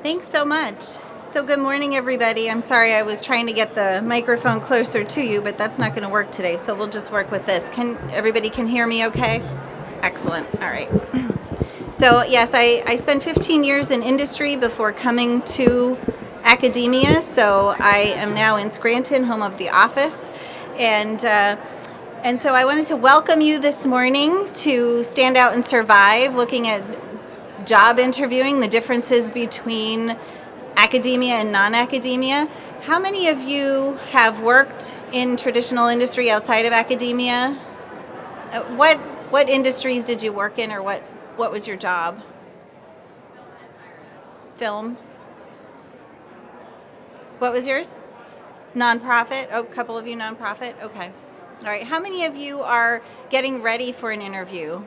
Thanks so much. So good morning, everybody. I'm sorry I was trying to get the microphone closer to you, but that's not going to work today, so we'll just work with this. Everybody can hear me okay? Excellent. All right. So yes, I spent 15 years in industry before coming to academia, so I am now in Scranton, home of the office, and so I wanted to welcome you this morning to Stand Out and Survive, looking at job interviewing, the differences between academia and non-academia. How many of you have worked in traditional industry outside of academia? What industries did you work in, or what was your job? Film. What was yours? Nonprofit? Oh, a couple of you nonprofit? Okay. All right. How many of you are getting ready for an interview?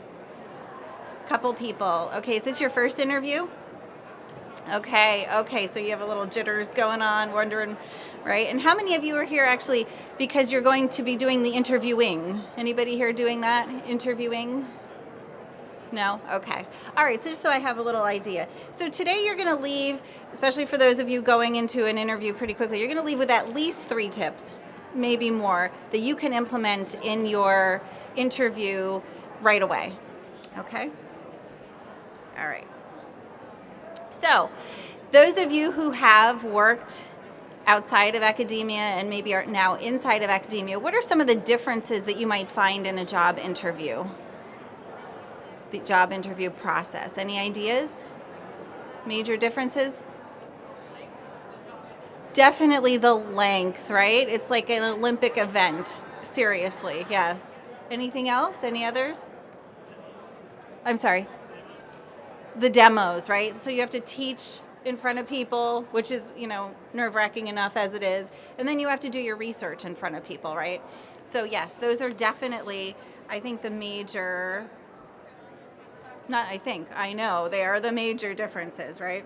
Couple people. Okay, is this your first interview? Okay, so you have a little jitters going on, wondering, right? And how many of you are here actually because you're going to be doing the interviewing? Anybody here doing that, interviewing? No? Okay. All right, so just so I have a little idea. So today you're going to leave, especially for those of you going into an interview pretty quickly, you're going to leave with at least 3 tips, maybe more, that you can implement in your interview right away. Okay? All right. So, those of you who have worked outside of academia and maybe are now inside of academia, what are some of the differences that you might find in a job interview? The job interview process. Any ideas? Major differences? Definitely the length, right? It's like an Olympic event. Seriously, yes. Anything else? Any others? I'm sorry. The demos, right? So you have to teach in front of people, which is, nerve-wracking enough as it is. And then you have to do your research in front of people, right? So yes, those are definitely, I think, I know they are the major differences, right?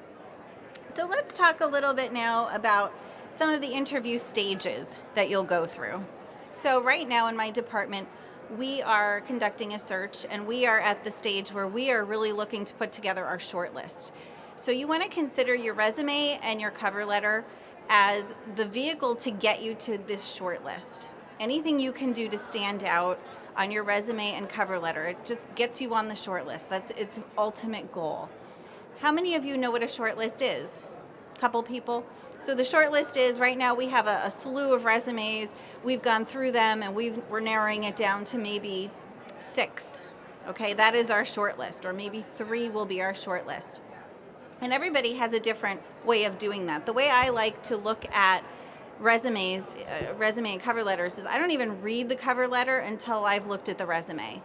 So let's talk a little bit now about some of the interview stages that you'll go through. So right now in my department, we are conducting a search, and we are at the stage where we are really looking to put together our shortlist. So you want to consider your resume and your cover letter as the vehicle to get you to this shortlist. Anything you can do to stand out on your resume and cover letter, it just gets you on the shortlist. That's its ultimate goal. How many of you know what a shortlist is? Couple people. So the shortlist is, right now we have a slew of resumes. We've gone through them and we're narrowing it down to maybe 6. Okay, that is our shortlist, or maybe 3 will be our shortlist. And everybody has a different way of doing that. The way I like to look at resume and cover letters is I don't even read the cover letter until I've looked at the resume.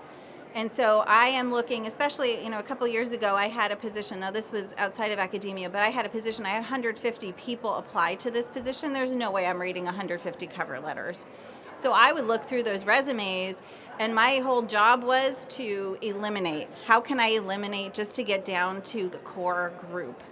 And so I am looking, especially, a couple years ago, I had a position. Now, this was outside of academia, but I had a position. I had 150 people apply to this position. There's no way I'm reading 150 cover letters. So I would look through those resumes, and my whole job was to eliminate. How can I eliminate just to get down to the core group?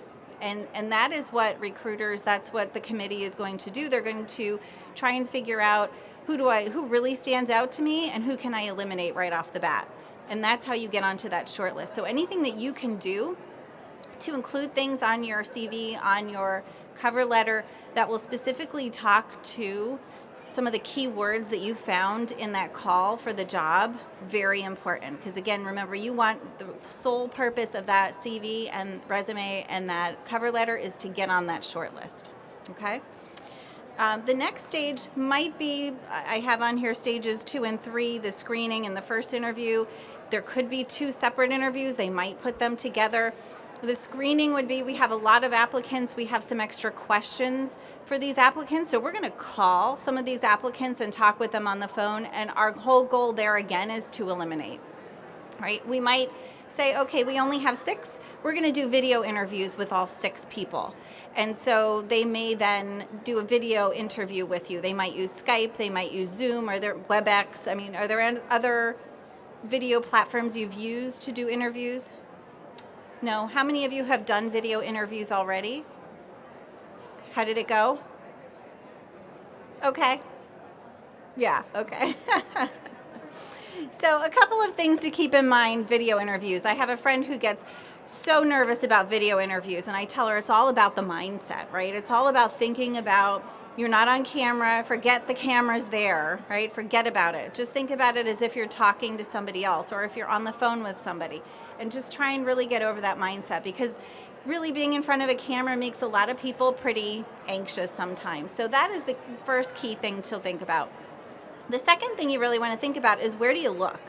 And that is what recruiters, that's what the committee is going to do. They're going to try and figure out who really stands out to me and who can I eliminate right off the bat. And that's how you get onto that short list. So anything that you can do to include things on your CV, on your cover letter, that will specifically talk to some of the key words that you found in that call for the job, very important. Because again, remember, you want the sole purpose of that CV and resume and that cover letter is to get on that short list, okay? The next stage might be, I have on here stages 2 and 3, the screening and the first interview. There could be 2 separate interviews. They might put them together. The screening would be, we have a lot of applicants. We have some extra questions for these applicants. So we're going to call some of these applicants and talk with them on the phone. And our whole goal there, again, is to eliminate, right? We might say, okay, we only have 6. We're going to do video interviews with all 6 people. And so they may then do a video interview with you. They might use Skype. They might use Zoom, or their WebEx. I mean, are there other video platforms you've used to do interviews? No? How many of you have done video interviews already? How did it go? Okay. Yeah, okay. So a couple of things to keep in mind, video interviews. I have a friend who gets so nervous about video interviews, and I tell her it's all about the mindset, right? It's all about thinking about you're not on camera, forget the camera's there, right? Forget about it. Just think about it as if you're talking to somebody else or if you're on the phone with somebody, and just try and really get over that mindset, because really being in front of a camera makes a lot of people pretty anxious sometimes. So that is the first key thing to think about. The second thing you really want to think about is, where do you look?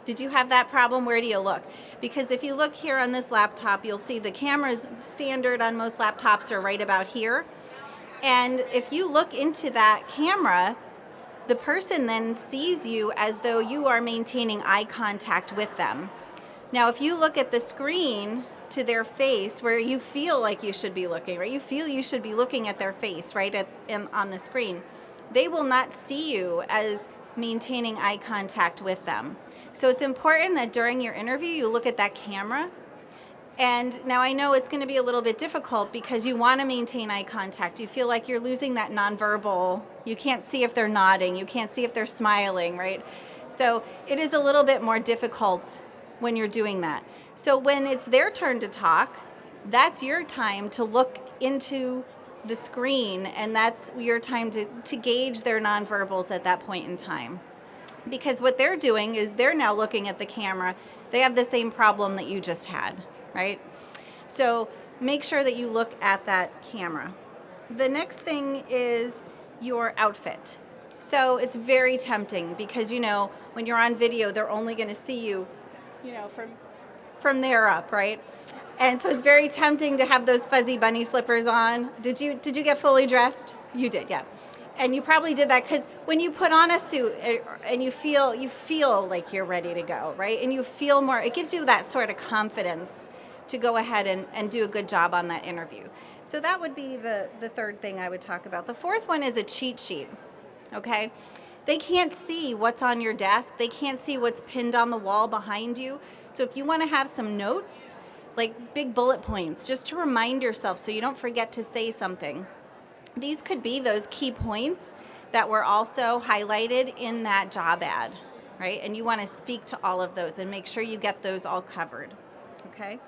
Did you have that problem? Where do you look? Because if you look here on this laptop, you'll see the cameras standard on most laptops are right about here. And if you look into that camera, the person then sees you as though you are maintaining eye contact with them. Now, if you look at the screen to their face, where you feel like you should be looking, right? You feel you should be looking at their face, right, on the screen. They will not see you as maintaining eye contact with them. So it's important that during your interview you look at that camera. And now I know it's going to be a little bit difficult because you want to maintain eye contact. You feel like you're losing that nonverbal. You can't see if they're nodding. You can't see if they're smiling, right? So it is a little bit more difficult when you're doing that. So when it's their turn to talk, that's your time to look into the screen, and that's your time to gauge their nonverbals at that point in time. Because what they're doing is they're now looking at the camera. They have the same problem that you just had, right? So make sure that you look at that camera. The next thing is your outfit. So it's very tempting because, when you're on video, they're only going to see you, from there up, right? And so it's very tempting to have those fuzzy bunny slippers on. Did you get fully dressed? You did, yeah. And you probably did that because when you put on a suit and you feel like you're ready to go, right? And you feel more, it gives you that sort of confidence to go ahead and do a good job on that interview. So that would be the third thing I would talk about. The fourth one is a cheat sheet, okay? They can't see what's on your desk. They can't see what's pinned on the wall behind you. So if you want to have some notes, like big bullet points, just to remind yourself so you don't forget to say something. These could be those key points that were also highlighted in that job ad, right? And you want to speak to all of those and make sure you get those all covered, okay?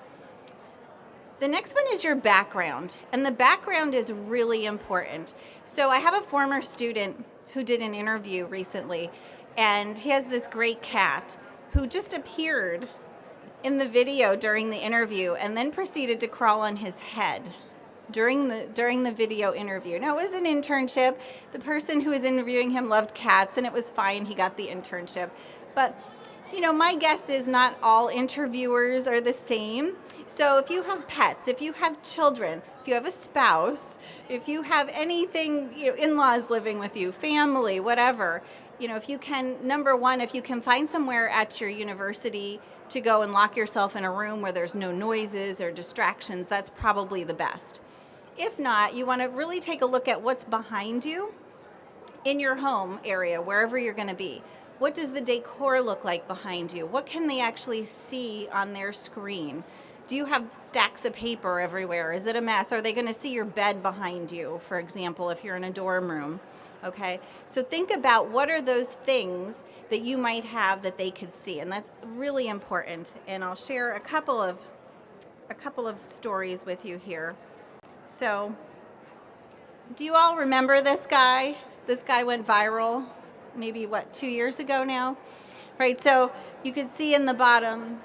The next one is your background, and the background is really important. So I have a former student who did an interview recently, and he has this great cat who just appeared in the video during the interview and then proceeded to crawl on his head during the video interview. Now, it was an internship. The person who was interviewing him loved cats, and it was fine. He got the internship. But, my guess is not all interviewers are the same. So if you have pets, if you have children, if you have a spouse, if you have anything, in-laws living with you, family, whatever, if you can, number one, if you can find somewhere at your university to go and lock yourself in a room where there's no noises or distractions, that's probably the best. If not, you want to really take a look at what's behind you in your home area, wherever you're going to be. What does the decor look like behind you? What can they actually see on their screen? Do you have stacks of paper everywhere? Is it a mess? Are they going to see your bed behind you, for example, if you're in a dorm room? Okay, so think about what are those things that you might have that they could see, and that's really important. And I'll share a couple of stories with you here. So, do you all remember this guy? This guy went viral, maybe 2 years ago now, right? So you could see in the bottom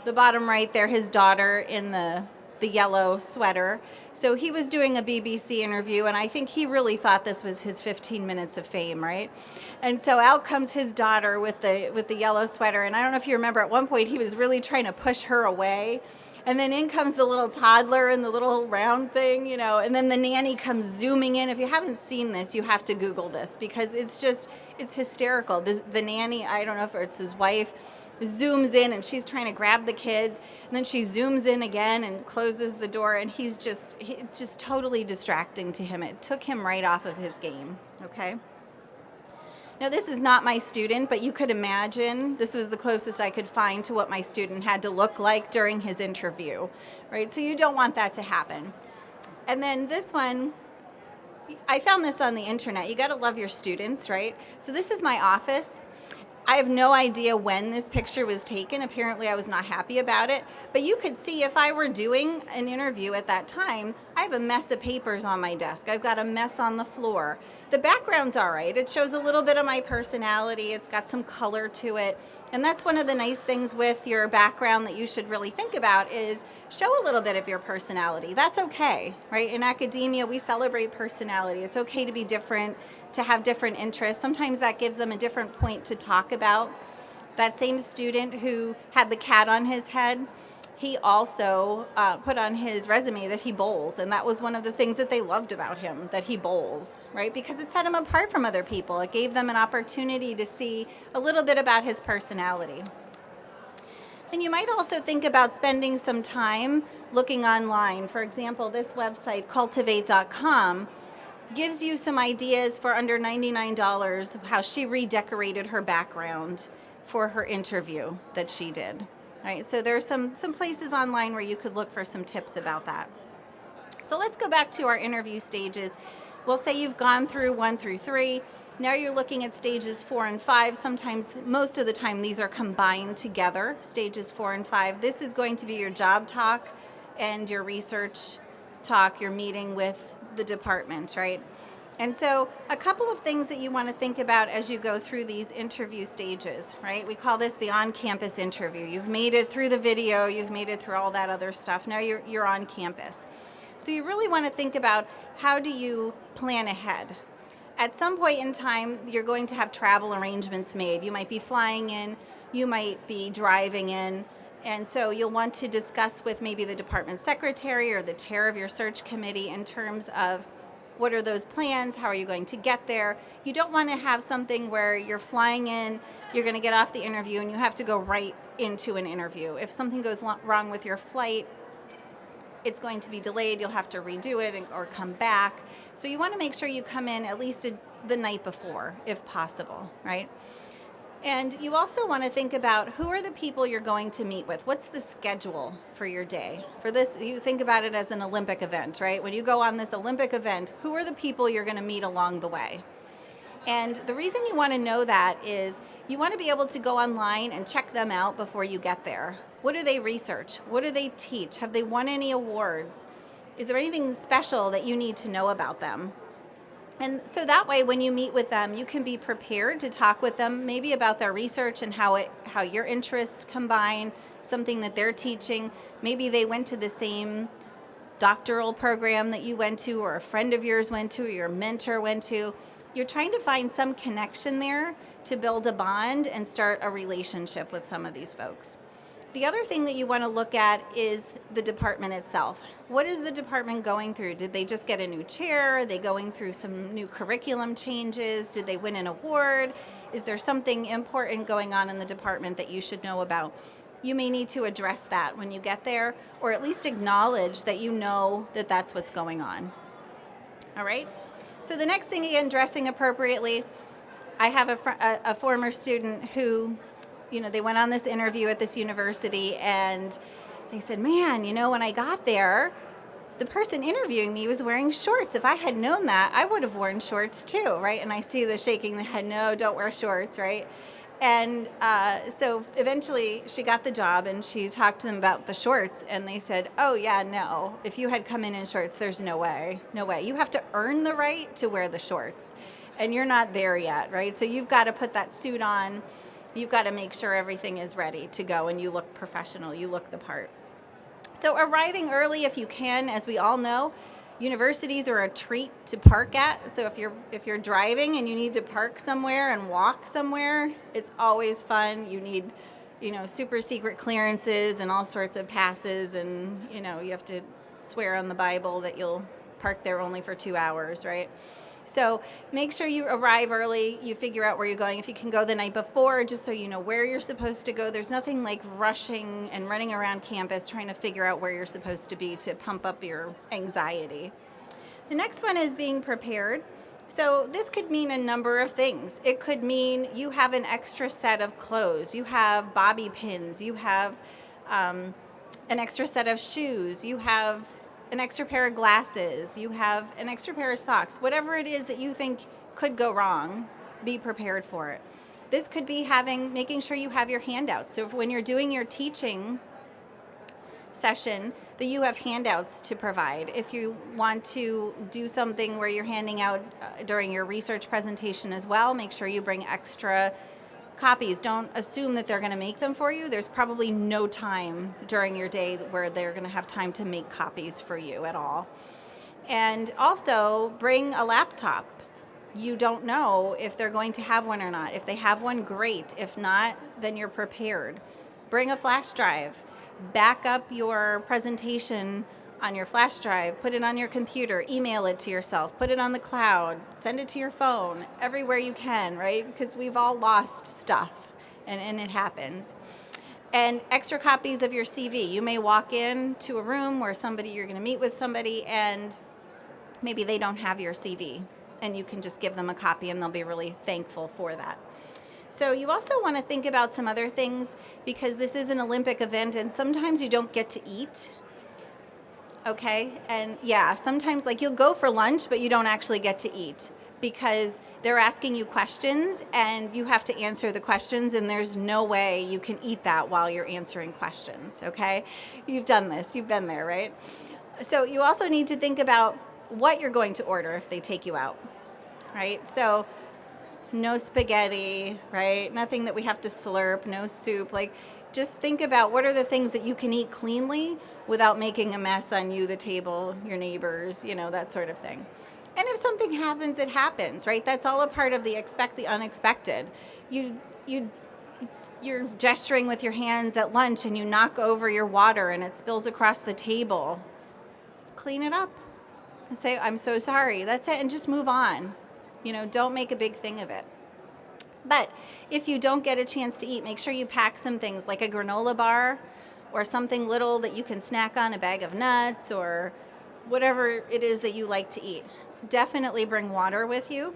right there, his daughter in the yellow sweater. So he was doing a BBC interview, and I think he really thought this was his 15 minutes of fame, right? And so out comes his daughter with the yellow sweater, and I don't know if you remember, at one point he was really trying to push her away, and then in comes the little toddler in the little round thing, and then the nanny comes zooming in. If you haven't seen this, you have to Google this because it's hysterical. The nanny, I don't know if it's his wife, zooms in and she's trying to grab the kids, and then she zooms in again and closes the door, and he's just totally distracting to him. It took him right off of his game, okay? Now, this is not my student, but you could imagine this was the closest I could find to what my student had to look like during his interview, right? So you don't want that to happen. And then this one, I found this on the internet. You got to love your students, right? So this is my office. I have no idea when this picture was taken. Apparently I was not happy about it, but you could see if I were doing an interview at that time, I have a mess of papers on my desk. I've got a mess on the floor. The background's all right. It shows a little bit of my personality. It's got some color to it. And that's one of the nice things with your background that you should really think about is show a little bit of your personality. That's okay, right? In academia, we celebrate personality. It's okay to be different, to have different interests. Sometimes that gives them a different point to talk about. That same student who had the cat on his head, he also put on his resume that he bowls, and that was one of the things that they loved about him, that he bowls, right? Because it set him apart from other people. It gave them an opportunity to see a little bit about his personality. And you might also think about spending some time looking online. For example, this website, cultivate.com, gives you some ideas for under $99 how she redecorated her background for her interview that she did. Right, so there's some places online where you could look for some tips about that. So let's go back to our interview stages. We'll say you've gone through 1 through 3. Now you're looking at stages 4 and 5. Sometimes, most of the time, these are combined together, stages 4 and 5. This is going to be your job talk and your research talk, your meeting with the department, right? And so a couple of things that you want to think about as you go through these interview stages, right? We call this the on-campus interview. You've made it through the video, you've made it through all that other stuff. Now you're on campus. So you really want to think about how do you plan ahead. At some point in time, you're going to have travel arrangements made. You might be flying in, you might be driving in, and so you'll want to discuss with maybe the department secretary or the chair of your search committee in terms of what are those plans? How are you going to get there? You don't want to have something where you're flying in, you're going to get off the interview, and you have to go right into an interview. If something goes wrong with your flight, it's going to be delayed. You'll have to redo it or come back. So you want to make sure you come in at least the night before, if possible, right? And you also want to think about who are the people you're going to meet with. What's the schedule for your day? For this, you think about it as an Olympic event, right? When you go on this Olympic event, who are the people you're going to meet along the way? And the reason you want to know that is you want to be able to go online and check them out before you get there. What do they research? What do they teach? Have they won any awards? Is there anything special that you need to know about them? And so that way, when you meet with them, you can be prepared to talk with them maybe about their research and how your interests combine, something that they're teaching. Maybe they went to the same doctoral program that you went to, or a friend of yours went to, or your mentor went to. You're trying to find some connection there to build a bond and start a relationship with some of these folks. The other thing that you want to look at is the department itself. What is the department going through? Did they just get a new chair? Are they going through some new curriculum changes? Did they win an award? Is there something important going on in the department that you should know about? You may need to address that when you get there, or at least acknowledge that you know that that's what's going on. All right? So the next thing, again, dressing appropriately. I have a former student who, they went on this interview at this university, and they said, man, when I got there, the person interviewing me was wearing shorts. If I had known that, I would have worn shorts too, right? And I see the shaking the head, no, don't wear shorts, right? And so eventually she got the job, and she talked to them about the shorts, and they said, oh yeah, no, if you had come in shorts, there's no way. You have to earn the right to wear the shorts, and you're not there yet, right? So you've got to put that suit on. You've got to make sure everything is ready to go and you look professional, you look the part. So arriving early if you can, as we all know, universities are a treat to park at. So if you're driving and you need to park somewhere and walk somewhere, it's always fun. You need, super secret clearances and all sorts of passes, and you have to swear on the Bible that you'll park there only for 2 hours, right? So make sure you arrive early, you figure out where you're going. If you can go the night before, just so you know where you're supposed to go. There's nothing like rushing and running around campus trying to figure out where you're supposed to be to pump up your anxiety. The next one is being prepared. So this could mean a number of things. It could mean you have an extra set of clothes. You have bobby pins. You have an extra set of shoes. You have an extra pair of glasses, you have an extra pair of socks, whatever it is that you think could go wrong, be prepared for it. This could be making sure you have your handouts. So when you're doing your teaching session, that you have handouts to provide. If you want to do something where you're handing out during your research presentation as well, make sure you bring extra copies. Don't assume that they're going to make them for you. There's probably no time during your day where they're going to have time to make copies for you at all. And also bring a laptop. You don't know if they're going to have one or not. If they have one, great. If not, then you're prepared. Bring a flash drive. Back up your presentation on your flash drive, put it on your computer, email it to yourself, put it on the cloud, send it to your phone, everywhere you can, right? Because we've all lost stuff, and it happens. And extra copies of your CV. You may walk into a room where you're going to meet with somebody, and maybe they don't have your CV, and you can just give them a copy, and they'll be really thankful for that. So you also want to think about some other things, because this is an Olympic event, and sometimes you don't get to eat. Okay, and yeah, sometimes you'll go for lunch, but you don't actually get to eat because they're asking you questions and you have to answer the questions, and there's no way you can eat that while you're answering questions, okay? You've done this, you've been there, right? So you also need to think about what you're going to order if they take you out, right? So no spaghetti, right? Nothing that we have to slurp, no soup, just think about what are the things that you can eat cleanly without making a mess on you, the table, your neighbors, that sort of thing. And if something happens, it happens, right? That's all a part of the unexpected. You're gesturing with your hands at lunch and you knock over your water and it spills across the table. Clean it up and say, I'm so sorry. That's it. And just move on. Don't make a big thing of it. But if you don't get a chance to eat, make sure you pack some things like a granola bar or something little that you can snack on, a bag of nuts or whatever it is that you like to eat. Definitely bring water with you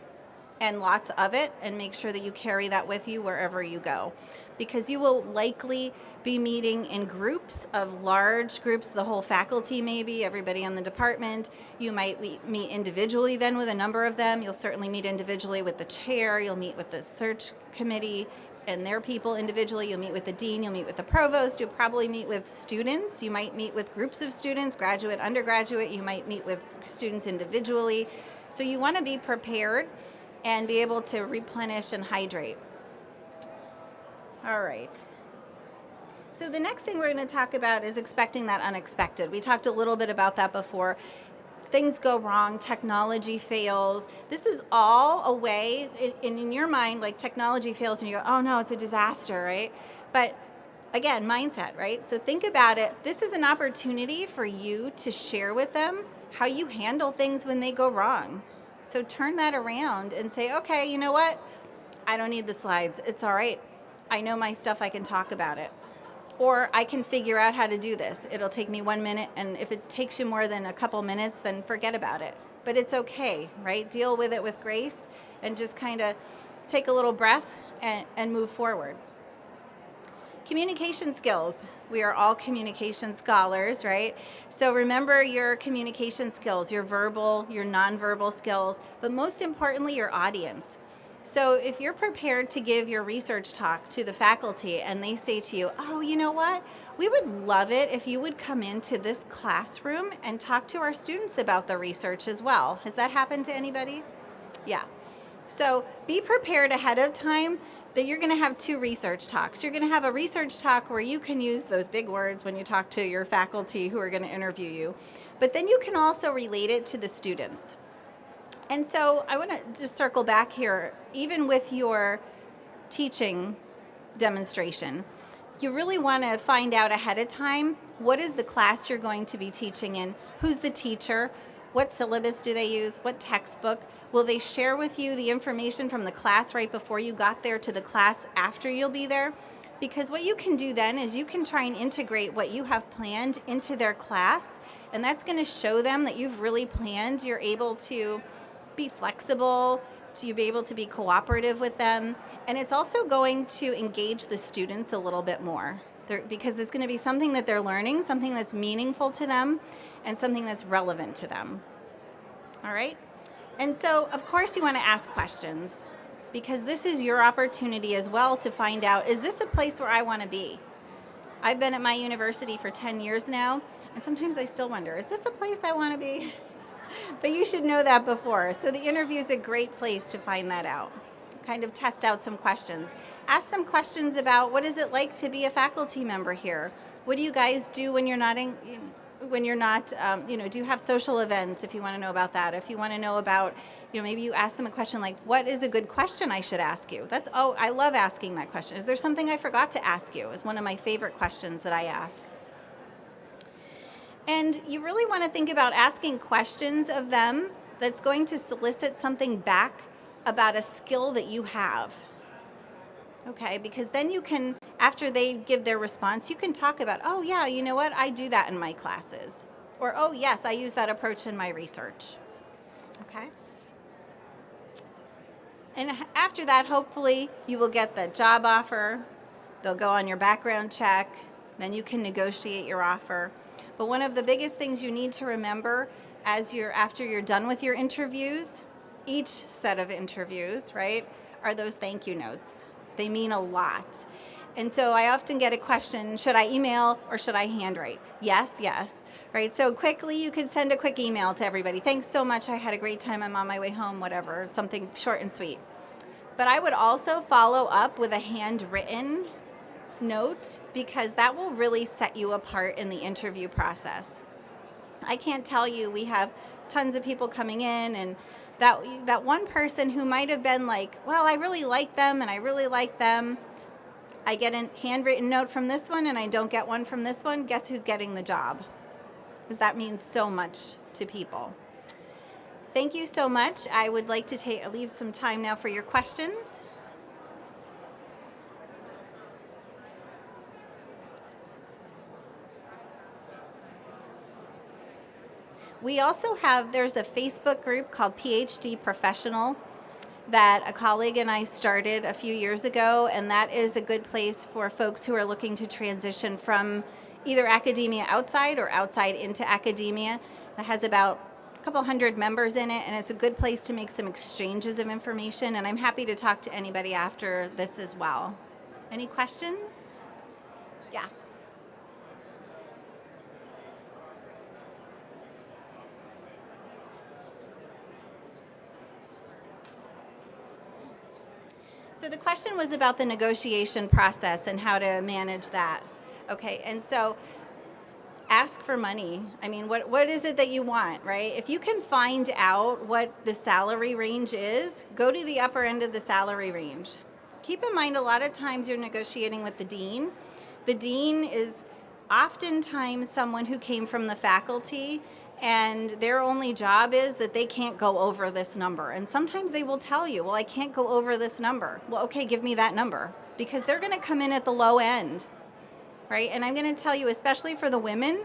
and lots of it, and make sure that you carry that with you wherever you go, because you will likely be meeting in large groups, the whole faculty maybe, everybody on the department. You might meet individually then with a number of them. You'll certainly meet individually with the chair. You'll meet with the search committee and their people individually. You'll meet with the dean. You'll meet with the provost. You'll probably meet with students. You might meet with groups of students, graduate, undergraduate. You might meet with students individually. So you want to be prepared and be able to replenish and hydrate. All right. So the next thing we're going to talk about is expecting that unexpected. We talked a little bit about that before. Things go wrong, technology fails. This is all a way, in your mind, technology fails and you go, oh no, it's a disaster, right? But again, mindset, right? So think about it. This is an opportunity for you to share with them how you handle things when they go wrong. So turn that around and say, okay, you know what? I don't need the slides. It's all right. I know my stuff. I can talk about it. Or I can figure out how to do this. It'll take me 1 minute, and if it takes you more than a couple minutes, then forget about it. But it's okay, right? Deal with it with grace and just kind of take a little breath and move forward. Communication skills. We are all communication scholars, right? So remember your communication skills, your verbal, your nonverbal skills, but most importantly, your audience. So if you're prepared to give your research talk to the faculty and they say to you, oh, you know what? We would love it if you would come into this classroom and talk to our students about the research as well. Has that happened to anybody? Yeah. So be prepared ahead of time that you're going to have 2 research talks. You're going to have a research talk where you can use those big words when you talk to your faculty who are going to interview you. But then you can also relate it to the students. And so I want to just circle back here. Even with your teaching demonstration, you really want to find out ahead of time, what is the class you're going to be teaching in? Who's the teacher? What syllabus do they use? What textbook? Will they share with you the information from the class right before you got there to the class after you'll be there? Because what you can do then is you can try and integrate what you have planned into their class, and that's going to show them that you've really planned. You're able to be flexible, to be able to be cooperative with them, and it's also going to engage the students a little bit more because it's going to be something that they're learning, something that's meaningful to them, and something that's relevant to them. All right? And so, of course, you want to ask questions. because this is your opportunity as well to find out, is this a place where I want to be? I've been at my university for 10 years now, and sometimes I still wonder, is this a place I want to be? But you should know that before. So the interview is a great place to find that out. Kind of test out some questions. Ask them questions about, what is it like to be a faculty member here? What do you guys do when you're not do you have social events, if you want to know about that? If you want to know about, maybe you ask them a question like, what is a good question I should ask you? I love asking that question. Is there something I forgot to ask you? Is one of my favorite questions that I ask. And you really want to think about asking questions of them that's going to solicit something back about a skill that you have. Okay, because then you can, after they give their response, you can talk about, oh yeah, you know what, I do that in my classes. Or, oh yes, I use that approach in my research. Okay? And after that, hopefully, you will get the job offer. They'll go on your background check. Then you can negotiate your offer. But one of the biggest things you need to remember after you're done with your interviews, each set of interviews, right, are those thank you notes. They mean a lot. And so I often get a question, should I email or should I handwrite? Yes, right? So quickly, you can send a quick email to everybody. Thanks so much, I had a great time, I'm on my way home, whatever, something short and sweet. But I would also follow up with a handwritten note, because that will really set you apart in the interview process. I can't tell you, we have tons of people coming in, and that one person who might have been like, well, I really like them and I really like them. I get a handwritten note from this one and I don't get one from this one. Guess who's getting the job? Because that means so much to people. Thank you so much. I would like to leave some time now for your questions. We also there's a Facebook group called Ph.D. Professional that a colleague and I started a few years ago, and that is a good place for folks who are looking to transition from either academia outside or outside into academia. It has about a couple hundred members in it, and it's a good place to make some exchanges of information, and I'm happy to talk to anybody after this as well. Any questions? Yeah. So the question was about the negotiation process and how to manage that. Okay, and so ask for money. I mean, what is it that you want, right? If you can find out what the salary range is, go to the upper end of the salary range. Keep in mind, a lot of times you're negotiating with the dean. The dean is oftentimes someone who came from the faculty, and their only job is that they can't go over this number. And sometimes they will tell you, well, I can't go over this number. Well, okay, give me that number. Because they're going to come in at the low end, right? And I'm going to tell you, especially for the women,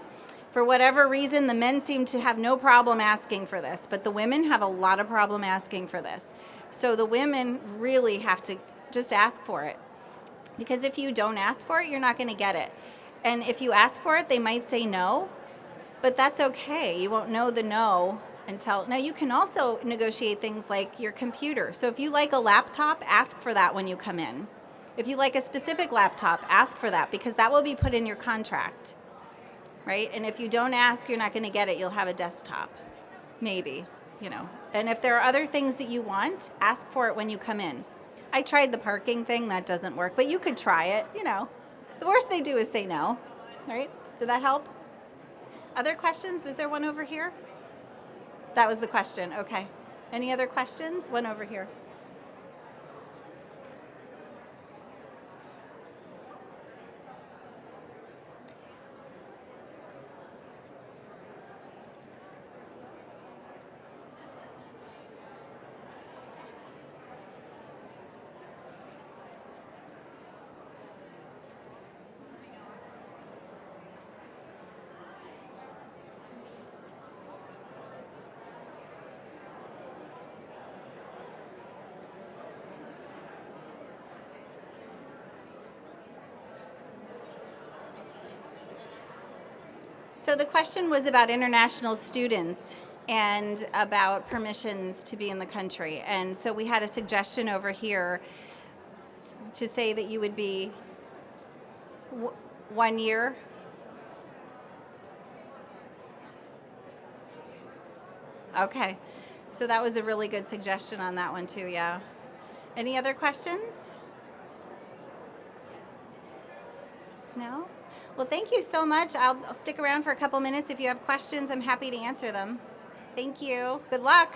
for whatever reason, the men seem to have no problem asking for this, but the women have a lot of problem asking for this. So the women really have to just ask for it. Because if you don't ask for it, you're not going to get it. And if you ask for it, they might say no. But that's okay. You won't know the no until... Now, you can also negotiate things like your computer. So if you like a laptop, ask for that when you come in. If you like a specific laptop, ask for that, because that will be put in your contract, right? And if you don't ask, you're not going to get it. You'll have a desktop, maybe, And if there are other things that you want, ask for it when you come in. I tried the parking thing. That doesn't work, but you could try it, The worst they do is say no, right? Did that help? Other questions? Was there one over here? That was the question. Okay. Any other questions? One over here. So the question was about international students and about permissions to be in the country. And so we had a suggestion over here to say that you would be 1 year. Okay, so that was a really good suggestion on that one too, yeah. Any other questions? No? Well, thank you so much. I'll stick around for a couple minutes. If you have questions, I'm happy to answer them. Thank you. Good luck.